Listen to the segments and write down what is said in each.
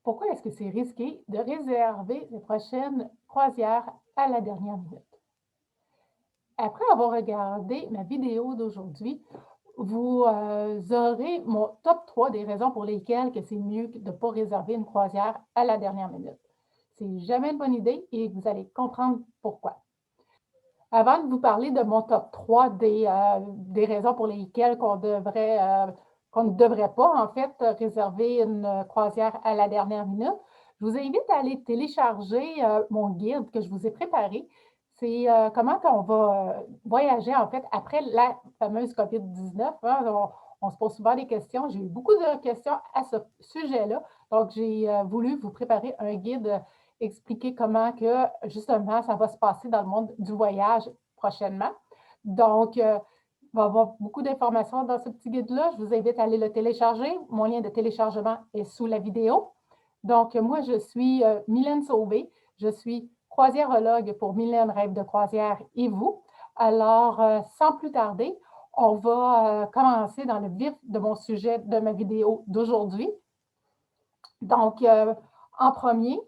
Pourquoi est-ce que c'est risqué de réserver les prochaines croisières à la dernière minute? Après avoir regardé ma vidéo d'aujourd'hui, vous aurez mon top 3 des raisons pour lesquelles que c'est mieux de ne pas réserver une croisière à la dernière minute. C'est jamais une bonne idée et vous allez comprendre pourquoi. Avant de vous parler de mon top 3 des raisons pour lesquelles qu'on ne devrait pas, en fait, réserver une croisière à la dernière minute, je vous invite à aller télécharger mon guide que je vous ai préparé. C'est comment on va voyager, en fait, après la fameuse COVID-19. Hein. On se pose souvent des questions. J'ai eu beaucoup de questions à ce sujet-là. Donc, j'ai voulu vous préparer un guide expliquer comment que, justement, ça va se passer dans le monde du voyage prochainement. Donc, il va y avoir beaucoup d'informations dans ce petit guide-là. Je vous invite à aller le télécharger. Mon lien de téléchargement est sous la vidéo. Donc, moi, je suis Mylène Sauvé. Je suis croisiérologue pour Mylène Rêve de croisière et vous. Alors, sans plus tarder, on va commencer dans le vif de mon sujet de ma vidéo d'aujourd'hui. Donc, en premier,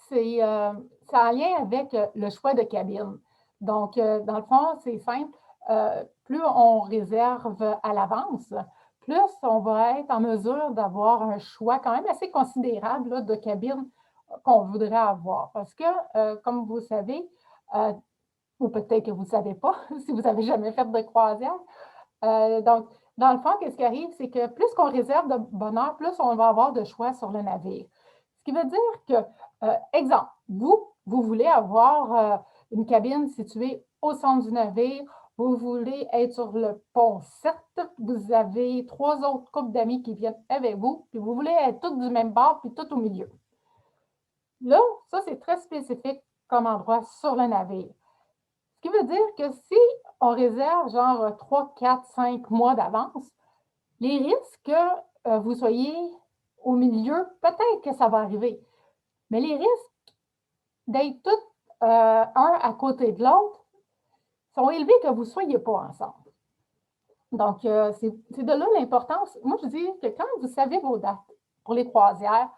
ça a un lien avec le choix de cabine. Donc, dans le fond, c'est simple. Plus on réserve à l'avance, plus on va être en mesure d'avoir un choix quand même assez considérable là, de cabine qu'on voudrait avoir. Parce que, comme vous savez, euh, ou peut-être que vous ne savez pas, si vous n'avez jamais fait de croisière, donc, dans le fond, qu'est-ce qui arrive, c'est que plus qu'on réserve de bonheur, plus on va avoir de choix sur le navire. Ce qui veut dire que, exemple, vous voulez avoir une cabine située au centre du navire, vous voulez être sur le pont 7, vous avez 3 autres couples d'amis qui viennent avec vous, puis vous voulez être toutes du même bord, puis tout au milieu. Là, ça, c'est très spécifique comme endroit sur le navire. Ce qui veut dire que si on réserve genre 3, 4, 5 mois d'avance, les risques que vous soyez au milieu, peut-être que ça va arriver, mais les risques d'être tous un à côté de l'autre sont élevés que vous ne soyez pas ensemble. Donc, c'est de là l'importance. Moi, je dis que quand vous savez vos dates pour les croisières,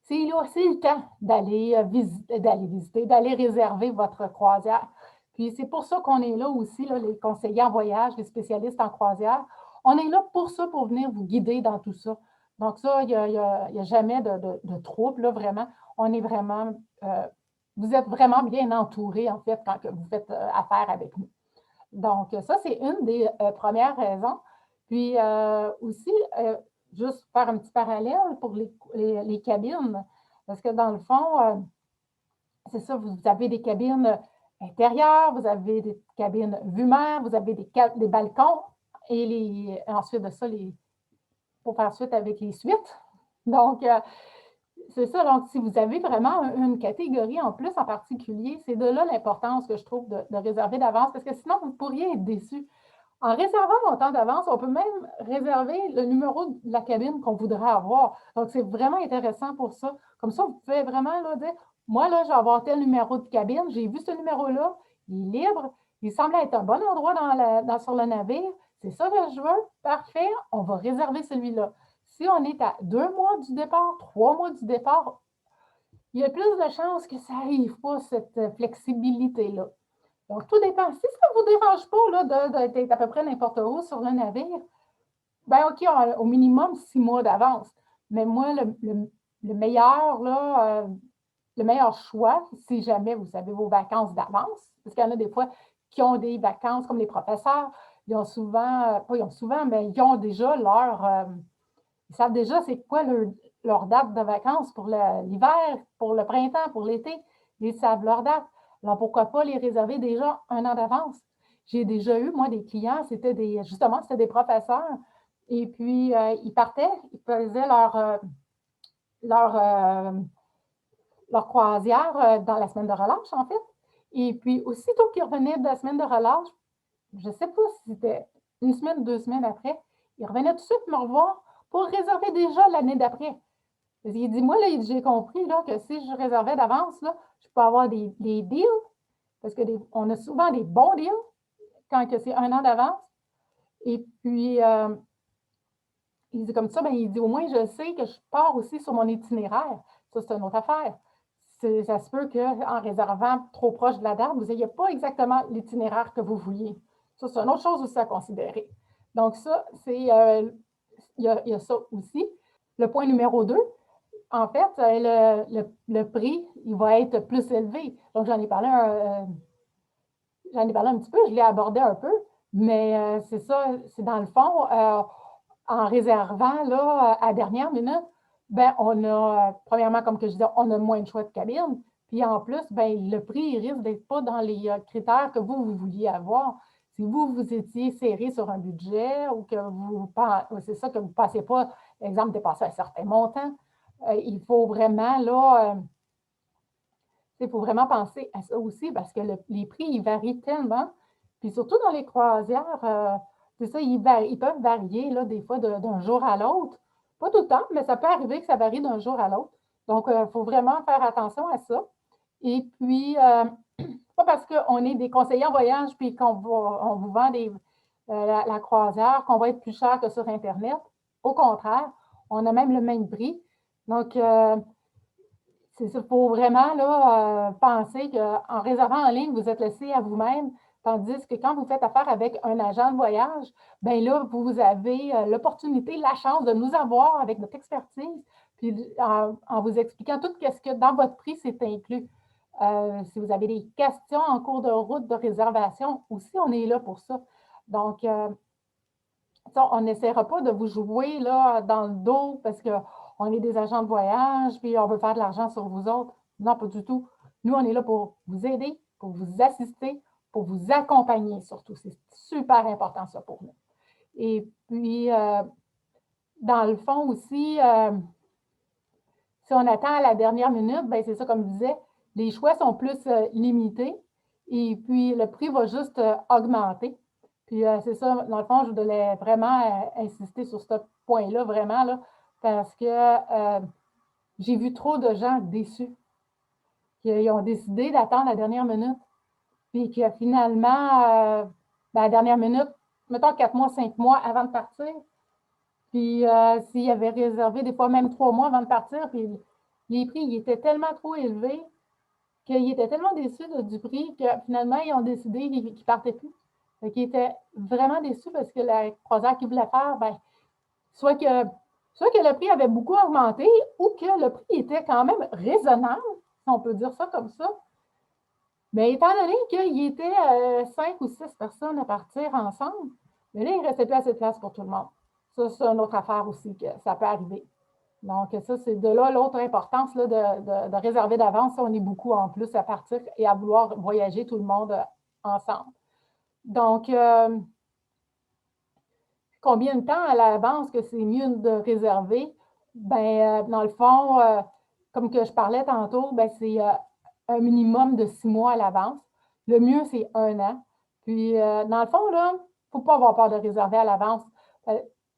c'est le temps d'aller visiter, d'aller réserver votre croisière. Puis c'est pour ça qu'on est là aussi, là, les conseillers en voyage, les spécialistes en croisière. On est là pour ça, pour venir vous guider dans tout ça. Donc ça, il n'y a jamais de trouble, là, vraiment. On est vraiment, vous êtes vraiment bien entouré, en fait, quand vous faites affaire avec nous. Donc, ça, c'est une des premières raisons. Puis aussi, juste faire un petit parallèle pour les cabines, parce que dans le fond, c'est ça, vous avez des cabines intérieures, vous avez des cabines vue mer, vous avez des balcons, et ensuite de ça, pour faire suite avec les suites. Donc, c'est ça. Donc, si vous avez vraiment une catégorie en plus en particulier, c'est de là l'importance que je trouve de réserver d'avance, parce que sinon, vous pourriez être déçu. En réservant longtemps d'avance, on peut même réserver le numéro de la cabine qu'on voudrait avoir. Donc, c'est vraiment intéressant pour ça. Comme ça, vous pouvez vraiment là, dire, moi, là, je vais avoir tel numéro de cabine, j'ai vu ce numéro-là, il est libre, il semble être un bon endroit sur le navire, c'est ça que je veux, parfait, on va réserver celui-là. Si on est à 2 mois du départ, 3 mois du départ, il y a plus de chances que ça n'arrive pas, cette flexibilité-là. Donc, tout dépend. Si ça ne vous dérange pas là, d'être à peu près n'importe où sur le navire, bien, OK, au minimum 6 mois d'avance. Mais moi, le meilleur, là, le meilleur choix, si jamais vous avez vos vacances d'avance, parce qu'il y en a des fois qui ont des vacances, comme les professeurs, ils ont souvent, pas ils ont souvent, mais ils ont déjà ils savent déjà c'est quoi leur date de vacances pour l'hiver, pour le printemps, pour l'été. Ils savent leur date. Alors, pourquoi pas les réserver déjà 1 an d'avance? J'ai déjà eu, moi, des clients, justement, c'était des professeurs. Et puis, ils partaient, ils faisaient leur, euh, leur croisière dans la semaine de relâche, en fait. Et puis, aussitôt qu'ils revenaient de la semaine de relâche, je ne sais pas si c'était 1 semaine, 2 semaines après, ils revenaient tout de suite me revoir pour réserver déjà l'année d'après. Il dit, moi, là, j'ai compris là, que si je réservais d'avance, là, je peux avoir des deals, parce qu'on a souvent des bons deals quand c'est 1 an d'avance. Et puis, il dit comme ça, ben, il dit, au moins, je sais que je pars aussi sur mon itinéraire. Ça, c'est une autre affaire. Ça se peut qu'en réservant trop proche de la date, vous n'ayez pas exactement l'itinéraire que vous vouliez. Ça, c'est une autre chose aussi à considérer. Donc, ça, il y a ça aussi. Le point numéro 2, en fait, le prix, il va être plus élevé. Donc, j'en ai parlé un petit peu, je l'ai abordé un peu, mais c'est ça, c'est dans le fond, en réservant là, à la dernière minute, ben, on a, premièrement, comme que je disais, on a moins de choix de cabine. Puis en plus, ben, le prix il risque d'être pas dans les critères que vous vouliez avoir. Si vous étiez serré sur un budget ou que c'est ça, que vous ne passez pas, exemple, dépasser un certain montant, il faut vraiment là, il faut vraiment penser à ça aussi parce que les prix, ils varient tellement. Puis surtout dans les croisières, c'est ça, ils peuvent varier là, des fois d'un jour à l'autre. Pas tout le temps, mais ça peut arriver que ça varie d'un jour à l'autre. Donc, il faut vraiment faire attention à ça. Et puis, pas parce qu'on est des conseillers en voyage puis on vous vend la croisière qu'on va être plus cher que sur Internet. Au contraire, on a même le même prix. Donc, il faut vraiment là, penser qu'en réservant en ligne, vous êtes laissé à vous-même, tandis que quand vous faites affaire avec un agent de voyage, bien là, vous avez l'opportunité, la chance de nous avoir avec notre expertise, puis en vous expliquant tout ce que dans votre prix, c'est inclus. Si vous avez des questions en cours de route de réservation, aussi, on est là pour ça. Donc, on n'essaiera pas de vous jouer là, dans le dos parce qu'on est des agents de voyage puis on veut faire de l'argent sur vous autres. Non, pas du tout. Nous, on est là pour vous aider, pour vous assister, pour vous accompagner surtout. C'est super important ça pour nous. Et puis, dans le fond aussi, si on attend à la dernière minute, ben c'est ça comme je disais, les choix sont plus limités et puis le prix va juste augmenter. Puis c'est ça, dans le fond, je voulais vraiment insister sur ce point-là, vraiment, là, parce que j'ai vu trop de gens déçus qui ont décidé d'attendre la dernière minute. Puis que finalement, ben, à la dernière minute, mettons 4 mois, 5 mois avant de partir, puis s'ils avaient réservé des fois même 3 mois avant de partir, puis les prix ils étaient tellement trop élevés qu'ils étaient tellement déçus du prix que finalement, ils ont décidé qu'ils ne partaient plus. Donc, ils étaient vraiment déçus parce que la croisière qu'ils voulaient faire, ben, soit que, soit que le prix avait beaucoup augmenté ou que le prix était quand même raisonnable, si on peut dire ça comme ça. Mais étant donné qu'il était 5 ou 6 personnes à partir ensemble, mais là, il ne restait plus assez de place pour tout le monde. Ça, c'est une autre affaire aussi que ça peut arriver. Donc, ça, c'est de là l'autre importance là, de réserver d'avance. On est beaucoup en plus à partir et à vouloir voyager tout le monde ensemble. Donc, combien de temps à l'avance que c'est mieux de réserver? Ben, dans le fond, comme que je parlais tantôt, ben, c'est un minimum de 6 mois à l'avance. Le mieux, c'est 1 an. Puis, dans le fond, là, il ne faut pas avoir peur de réserver à l'avance.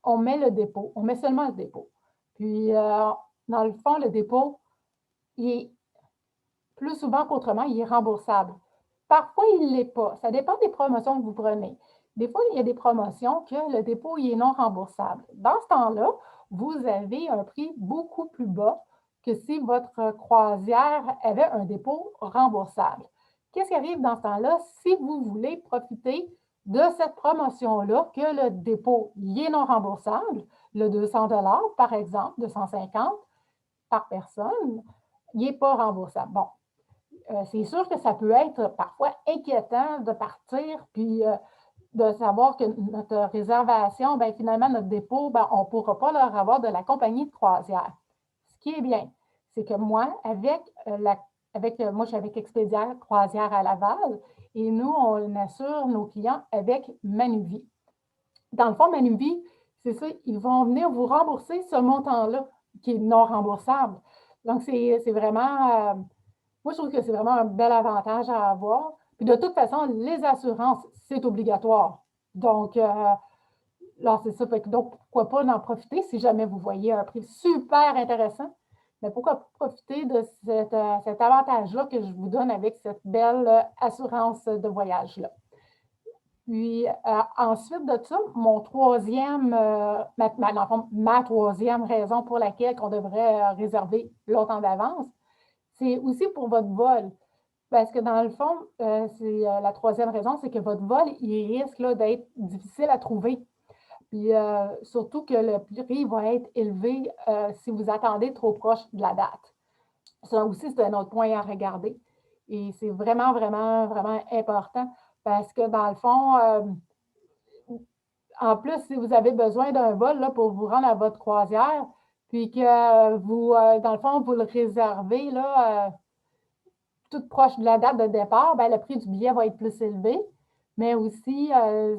On met le dépôt, on met seulement le dépôt. Puis, dans le fond, le dépôt, il est plus souvent qu'autrement, il est remboursable. Parfois, il ne l'est pas. Ça dépend des promotions que vous prenez. Des fois, il y a des promotions que le dépôt il est non remboursable. Dans ce temps-là, vous avez un prix beaucoup plus bas que si votre croisière avait un dépôt remboursable. Qu'est-ce qui arrive dans ce temps-là? Si vous voulez profiter de cette promotion-là, que le dépôt il est non remboursable, le 200 par exemple, 250 par personne, il n'est pas remboursable. Bon, c'est sûr que ça peut être parfois inquiétant de partir, puis de savoir que notre réservation, bien, finalement, notre dépôt, bien, on ne pourra pas leur avoir de la compagnie de croisière. Ce qui est bien, c'est que moi, moi, je suis avec Expedia Croisière à Laval, et nous, on assure nos clients avec Manuvie. Dans le fond, Manuvie, c'est ça, ils vont venir vous rembourser ce montant-là, qui est non remboursable. Donc, c'est vraiment, moi, je trouve que c'est vraiment un bel avantage à avoir. Puis de toute façon, les assurances, c'est obligatoire. Donc, là, c'est ça. Donc, pourquoi pas en profiter si jamais vous voyez un prix super intéressant? Mais pourquoi profiter de cet avantage-là que je vous donne avec cette belle assurance de voyage-là? Puis ensuite de ça, mon troisième, dans le fond, ma troisième raison pour laquelle on devrait réserver longtemps d'avance, c'est aussi pour votre vol. Parce que dans le fond, c'est la troisième raison, c'est que votre vol, il risque là, d'être difficile à trouver. Puis surtout que le prix va être élevé si vous attendez trop proche de la date. Ça aussi, c'est un autre point à regarder. Et c'est vraiment, vraiment, vraiment important parce que dans le fond, en plus, si vous avez besoin d'un vol là, pour vous rendre à votre croisière, puis que vous, dans le fond, vous le réservez là, toute proche de la date de départ, bien, le prix du billet va être plus élevé. Mais aussi,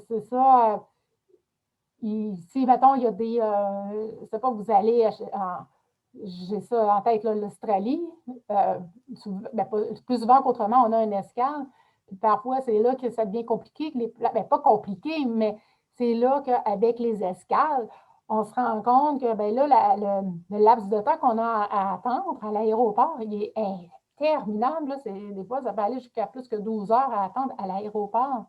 c'est ça, si, mettons, il y a des, je ne sais pas, vous allez, j'ai ça en tête, l'Australie, ben, plus souvent qu'autrement, on a une escale. Puis parfois, c'est là que ça devient compliqué. Ben, pas compliqué, mais c'est là qu'avec les escales, on se rend compte que ben là, le laps de temps qu'on a à attendre à l'aéroport, il est interminable. Là. Des fois, ça peut aller jusqu'à plus que 12 heures à attendre à l'aéroport.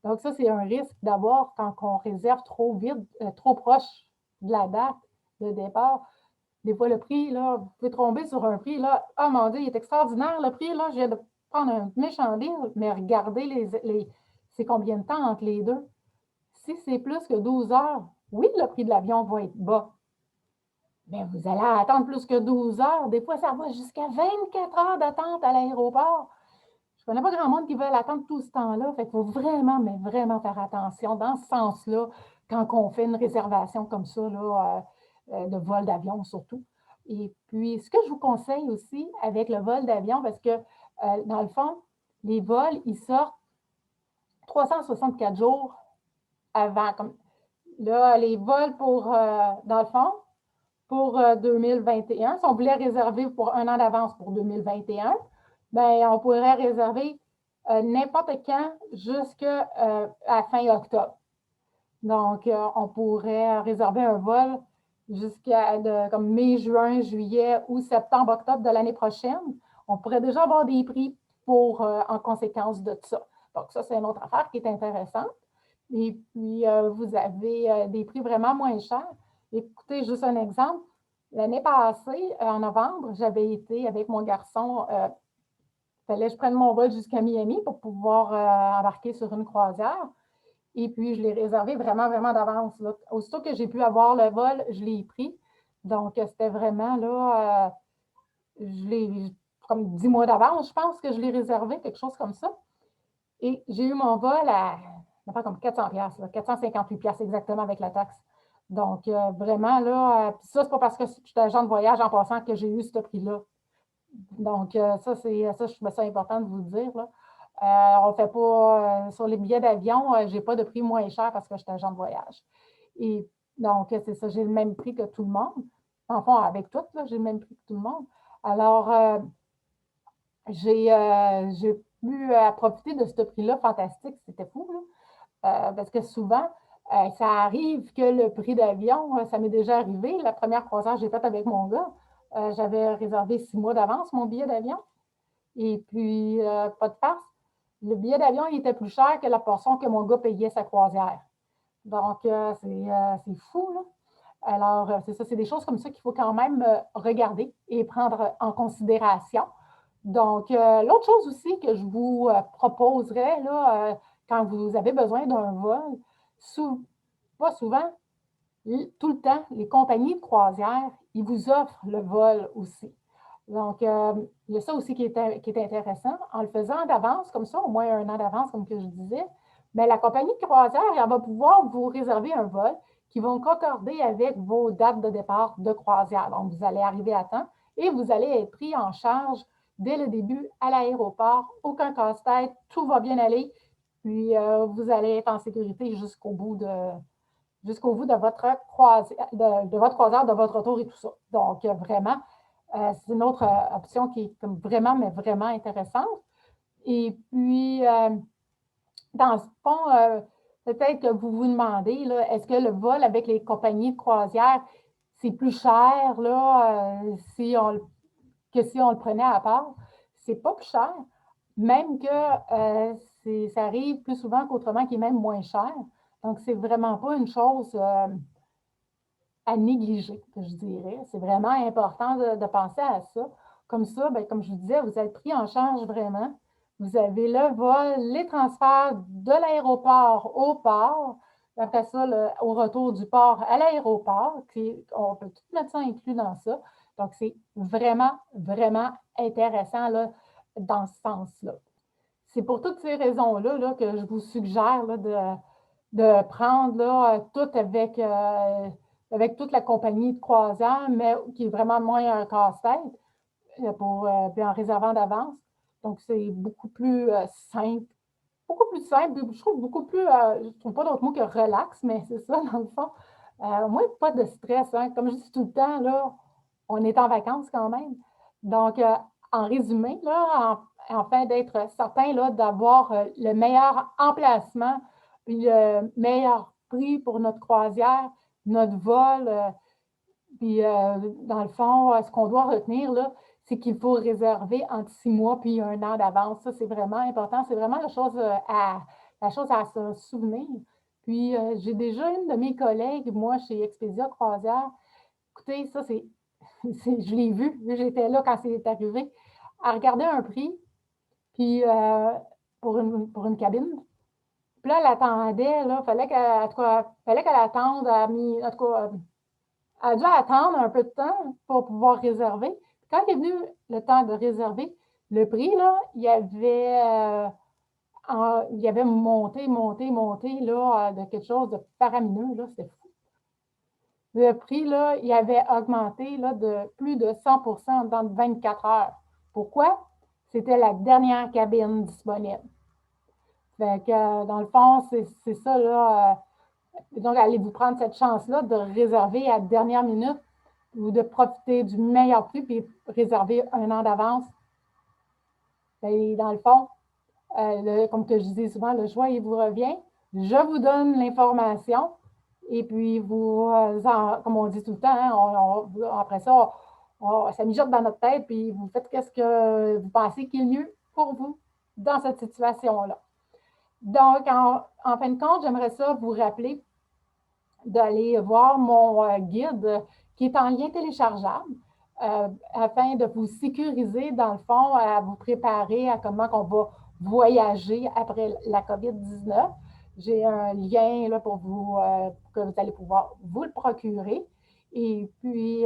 Donc, ça, c'est un risque d'avoir quand on réserve trop vite, trop proche de la date de départ. Des fois, le prix, là, vous pouvez tomber sur un prix, là, ah mon Dieu, il est extraordinaire le prix, là, je viens de prendre un méchant deal, mais regardez c'est combien de temps entre les deux. Si c'est plus que 12 heures, oui, le prix de l'avion va être bas, mais vous allez attendre plus que 12 heures. Des fois, ça va jusqu'à 24 heures d'attente à l'aéroport. Je ne connais pas grand monde qui veut attendre tout ce temps-là. Fait qu'il faut vraiment, mais vraiment faire attention dans ce sens-là quand on fait une réservation comme ça, là, de vol d'avion surtout. Et puis, ce que je vous conseille aussi avec le vol d'avion, parce que dans le fond, les vols, ils sortent 364 jours avant. Comme, là, les vols pour, dans le fond, pour 2021, si on voulait réserver pour un an d'avance pour 2021, bien, on pourrait réserver n'importe quand jusqu'à fin octobre. Donc, on pourrait réserver un vol jusqu'à comme mai, juin, juillet ou septembre, octobre de l'année prochaine. On pourrait déjà avoir des prix pour en conséquence de ça. Donc, ça, c'est une autre affaire qui est intéressante. Et puis, vous avez des prix vraiment moins chers. Écoutez, juste un exemple. L'année passée, en novembre, j'avais été avec mon garçon. Il fallait que je prenne mon vol jusqu'à Miami pour pouvoir embarquer sur une croisière. Et puis, je l'ai réservé vraiment, vraiment d'avance. Aussitôt que j'ai pu avoir le vol, je l'ai pris. Donc, c'était vraiment là, je l'ai comme 10 mois d'avance, je pense que je l'ai réservé, quelque chose comme ça. Et j'ai eu mon vol à pas comme 400 pièces, 458 pièces exactement avec la taxe. Donc, vraiment, là, puis ça, c'est pas parce que je suis agent de voyage en passant que j'ai eu ce prix-là. Donc, ça, je trouvais ça important de vous le dire. Là. On ne fait pas, sur les billets d'avion, je n'ai pas de prix moins cher parce que je suis agent de voyage. Et donc, c'est ça, j'ai le même prix que tout le monde. En fond, avec tout, j'ai le même prix que tout le monde. Alors, j'ai pu profiter de ce prix-là fantastique, c'était fou, là. Parce que souvent, ça arrive que le prix d'avion, ça m'est déjà arrivé. La première croisière que j'ai faite avec mon gars, j'avais réservé 6 mois d'avance mon billet d'avion. Et puis, pas de farce, le billet d'avion, il était plus cher que la portion que mon gars payait sa croisière. Donc, c'est fou, là. Alors, c'est ça, c'est des choses comme ça qu'il faut quand même regarder et prendre en considération. Donc, l'autre chose aussi que je vous proposerais, là, quand vous avez besoin d'un vol, pas souvent, tout le temps, les compagnies de croisière, ils vous offrent le vol aussi. Donc, il y a ça aussi qui est intéressant. En le faisant d'avance, comme ça, au moins un an d'avance, comme que je disais, mais la compagnie de croisière, elle va pouvoir vous réserver un vol qui va concorder avec vos dates de départ de croisière. Donc, vous allez arriver à temps et vous allez être pris en charge dès le début à l'aéroport. Aucun casse-tête, tout va bien aller. Puis, vous allez être en sécurité jusqu'au bout de votre croisière, de votre retour et tout ça. Donc, vraiment, c'est une autre option qui est comme vraiment, mais vraiment intéressante. Et puis, dans le fond, peut-être que vous vous demandez, là, est-ce que le vol avec les compagnies de croisière, c'est plus cher là, que si on le prenait à part? C'est pas plus cher, même que ça arrive plus souvent qu'autrement, qui est même moins cher. Donc, c'est vraiment pas une chose à négliger, que je dirais. C'est vraiment important de penser à ça. Comme ça, bien, comme je vous disais, vous êtes pris en charge vraiment. Vous avez le vol, les transferts de l'aéroport au port. Après ça, au retour du port à l'aéroport, on peut tout mettre ça inclus dans ça. Donc, c'est vraiment, vraiment intéressant là, dans ce sens-là. C'est pour toutes ces raisons-là là, que je vous suggère là, de prendre là, tout avec toute la compagnie de croisière, mais qui est vraiment moins un casse-tête puis en réservant d'avance. Donc, c'est simple, beaucoup plus simple, je trouve beaucoup plus, je ne trouve pas d'autre mot que relax, mais c'est ça, dans le fond. Au moins, pas de stress. Hein. Comme je dis tout le temps, là, on est en vacances quand même. Donc, en résumé, là, afin d'être certain là, d'avoir le meilleur emplacement, puis le meilleur prix pour notre croisière, notre vol, puis dans le fond, ce qu'on doit retenir, là, c'est qu'il faut réserver entre 6 mois puis 1 an d'avance. Ça, c'est vraiment important. C'est vraiment la chose à se souvenir. Puis, j'ai déjà une de mes collègues, moi, chez Expedia Croisière. Écoutez, ça, je l'ai vu, j'étais là quand c'est arrivé. Elle regardait un prix, puis pour une cabine. Puis là, elle attendait, là, fallait qu'elle attende, en tout cas, elle a dû attendre un peu de temps pour pouvoir réserver. Puis quand est venu le temps de réserver, le prix, là, il avait monté, monté, monté, là, de quelque chose de faramineux, là, c'était fou. Le prix, là, il avait augmenté là, de plus de 100% dans 24 heures. Pourquoi? C'était la dernière cabine disponible. Fait que, dans le fond, c'est ça, là. Donc, allez-vous prendre cette chance-là de réserver à la dernière minute ou de profiter du meilleur prix puis réserver 1 an d'avance? Bien, dans le fond, comme que je disais souvent, le choix, il vous revient. Je vous donne l'information et puis vous, comme on dit tout le temps, hein, après ça, ça mijote dans notre tête puis vous faites qu'est-ce que vous pensez qui est le mieux pour vous dans cette situation-là. Donc, en fin de compte, j'aimerais ça vous rappeler d'aller voir mon guide qui est en lien téléchargeable afin de vous sécuriser, dans le fond, à vous préparer à comment on va voyager après la COVID-19. J'ai un lien là, pour vous, que vous allez pouvoir vous le procurer. Et puis,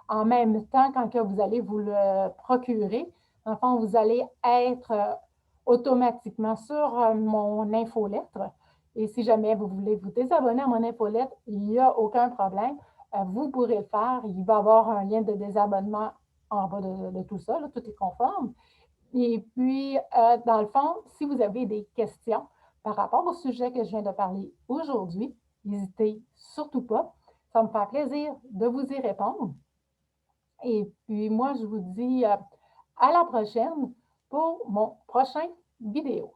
en même temps, quand que vous allez vous le procurer, dans le fond, vous allez être automatiquement sur mon infolettre. Et si jamais vous voulez vous désabonner à mon infolettre, il n'y a aucun problème. Vous pourrez le faire. Il va y avoir un lien de désabonnement en bas de tout ça. Là, tout est conforme. Et puis, dans le fond, si vous avez des questions par rapport au sujet que je viens de parler aujourd'hui, n'hésitez surtout pas. Ça me fait plaisir de vous y répondre. Et puis, moi, je vous dis à la prochaine pour mon prochain vidéo.